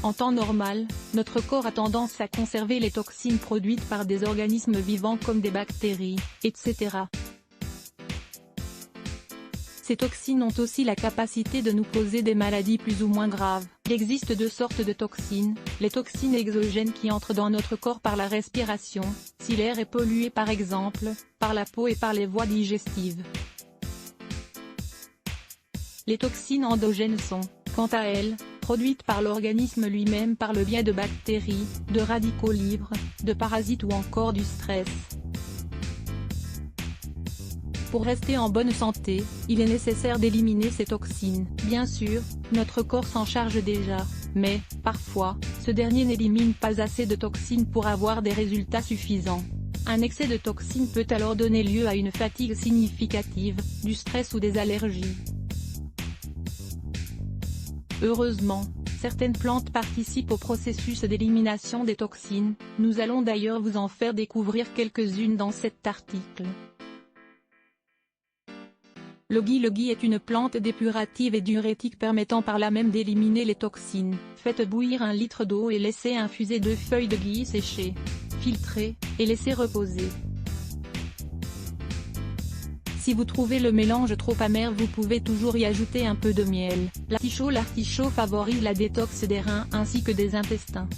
En temps normal, notre corps a tendance à conserver les toxines produites par des organismes vivants comme des bactéries, etc. Ces toxines ont aussi la capacité de nous causer des maladies plus ou moins graves. Il existe deux sortes de toxines, les toxines exogènes qui entrent dans notre corps par la respiration, si l'air est pollué par exemple, par la peau et par les voies digestives. Les toxines endogènes sont, quant à elles, produites par l'organisme lui-même par le biais de bactéries, de radicaux libres, de parasites ou encore du stress. Pour rester en bonne santé, il est nécessaire d'éliminer ces toxines. Bien sûr, notre corps s'en charge déjà, mais, parfois, ce dernier n'élimine pas assez de toxines pour avoir des résultats suffisants. Un excès de toxines peut alors donner lieu à une fatigue significative, du stress ou des allergies. Heureusement, certaines plantes participent au processus d'élimination des toxines, nous allons d'ailleurs vous en faire découvrir quelques-unes dans cet article. Logi est une plante dépurative et diurétique permettant par là même d'éliminer les toxines. Faites bouillir 1 litre d'eau et laissez infuser 2 feuilles de gui séchées. Filtrez, et laissez reposer. Si vous trouvez le mélange trop amer, vous pouvez toujours y ajouter un peu de miel. L'artichaut favorise la détox des reins ainsi que des intestins.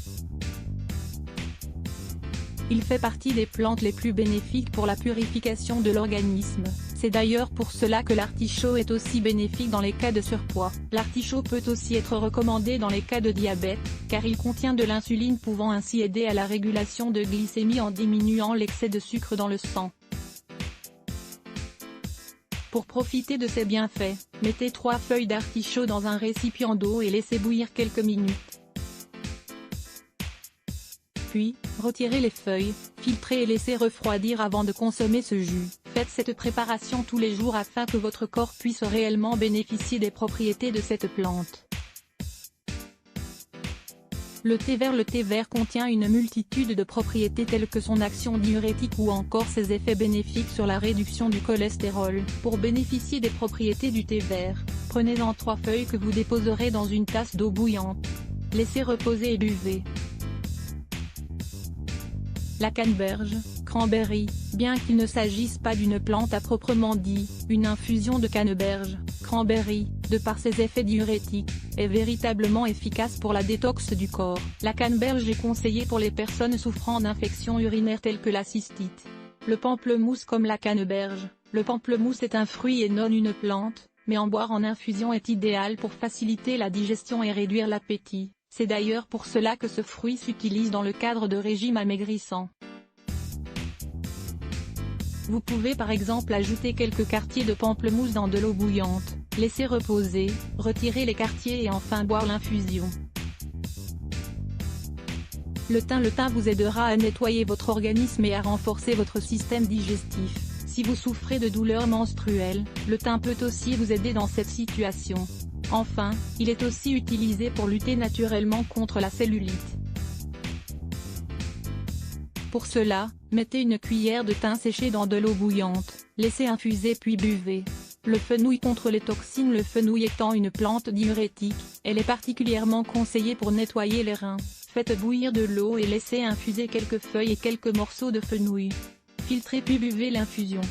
Il fait partie des plantes les plus bénéfiques pour la purification de l'organisme. C'est d'ailleurs pour cela que l'artichaut est aussi bénéfique dans les cas de surpoids. L'artichaut peut aussi être recommandé dans les cas de diabète, car il contient de l'insuline pouvant ainsi aider à la régulation de glycémie en diminuant l'excès de sucre dans le sang. Pour profiter de ces bienfaits, mettez 3 feuilles d'artichaut dans un récipient d'eau et laissez bouillir quelques minutes. Puis, retirez les feuilles, filtrez et laissez refroidir avant de consommer ce jus. Faites cette préparation tous les jours afin que votre corps puisse réellement bénéficier des propriétés de cette plante. Le thé vert contient une multitude de propriétés telles que son action diurétique ou encore ses effets bénéfiques sur la réduction du cholestérol. Pour bénéficier des propriétés du thé vert, prenez-en 3 feuilles que vous déposerez dans une tasse d'eau bouillante. Laissez reposer et buvez. La canneberge, cranberry, bien qu'il ne s'agisse pas d'une plante à proprement dit, une infusion de canneberge, cranberry, de par ses effets diurétiques, est véritablement efficace pour la détox du corps. La canneberge est conseillée pour les personnes souffrant d'infections urinaires telles que la cystite. Le pamplemousse comme la canneberge, le pamplemousse est un fruit et non une plante, mais en boire en infusion est idéal pour faciliter la digestion et réduire l'appétit. C'est d'ailleurs pour cela que ce fruit s'utilise dans le cadre de régimes amaigrissants. Vous pouvez par exemple ajouter quelques quartiers de pamplemousse dans de l'eau bouillante, laisser reposer, retirer les quartiers et enfin boire l'infusion. Le thym vous aidera à nettoyer votre organisme et à renforcer votre système digestif. Si vous souffrez de douleurs menstruelles, le thym peut aussi vous aider dans cette situation. Enfin, il est aussi utilisé pour lutter naturellement contre la cellulite. Pour cela, mettez une cuillère de thym séché dans de l'eau bouillante, laissez infuser puis buvez. Le fenouil contre les toxines. Le fenouil étant une plante diurétique, elle est particulièrement conseillée pour nettoyer les reins. Faites bouillir de l'eau et laissez infuser quelques feuilles et quelques morceaux de fenouil. Filtrez puis buvez l'infusion.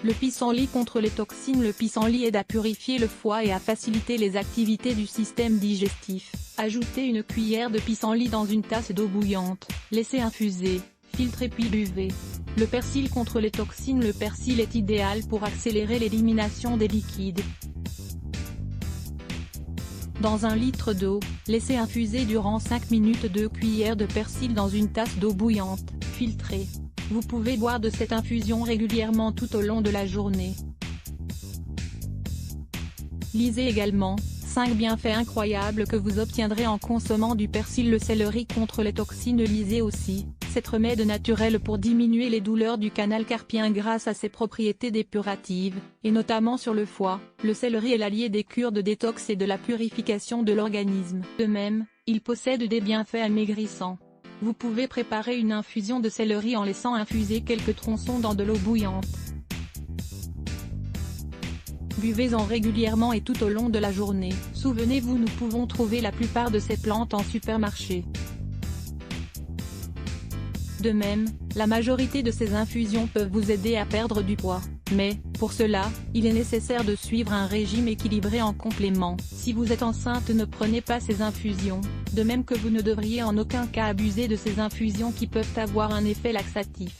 Le pissenlit contre les toxines. Le pissenlit aide à purifier le foie et à faciliter les activités du système digestif. Ajoutez une cuillère de pissenlit dans une tasse d'eau bouillante, laissez infuser, filtrez puis buvez. Le persil contre les toxines. Le persil est idéal pour accélérer l'élimination des liquides. Dans 1 litre d'eau, laissez infuser durant 5 minutes 2 cuillères de persil dans une tasse d'eau bouillante, filtrée. Vous pouvez boire de cette infusion régulièrement tout au long de la journée. Lisez également, 5 bienfaits incroyables que vous obtiendrez en consommant du persil. Le céleri contre les toxines. Lisez aussi, cet remède naturel pour diminuer les douleurs du canal carpien grâce à ses propriétés dépuratives, et notamment sur le foie. Le céleri est l'allié des cures de détox et de la purification de l'organisme. De même, il possède des bienfaits amaigrissants. Vous pouvez préparer une infusion de céleri en laissant infuser quelques tronçons dans de l'eau bouillante. Buvez-en régulièrement et tout au long de la journée. Souvenez-vous, nous pouvons trouver la plupart de ces plantes en supermarché. De même, la majorité de ces infusions peuvent vous aider à perdre du poids. Mais, pour cela, il est nécessaire de suivre un régime équilibré en complément. Si vous êtes enceinte, ne prenez pas ces infusions, de même que vous ne devriez en aucun cas abuser de ces infusions qui peuvent avoir un effet laxatif.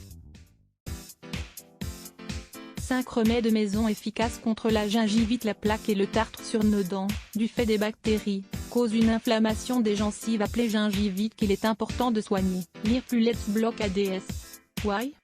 5 remèdes maison efficaces contre la gingivite. La plaque et le tartre sur nos dents, du fait des bactéries, cause une inflammation des gencives appelée gingivite qu'il est important de soigner. Lire plus Let's Block ADS. Why?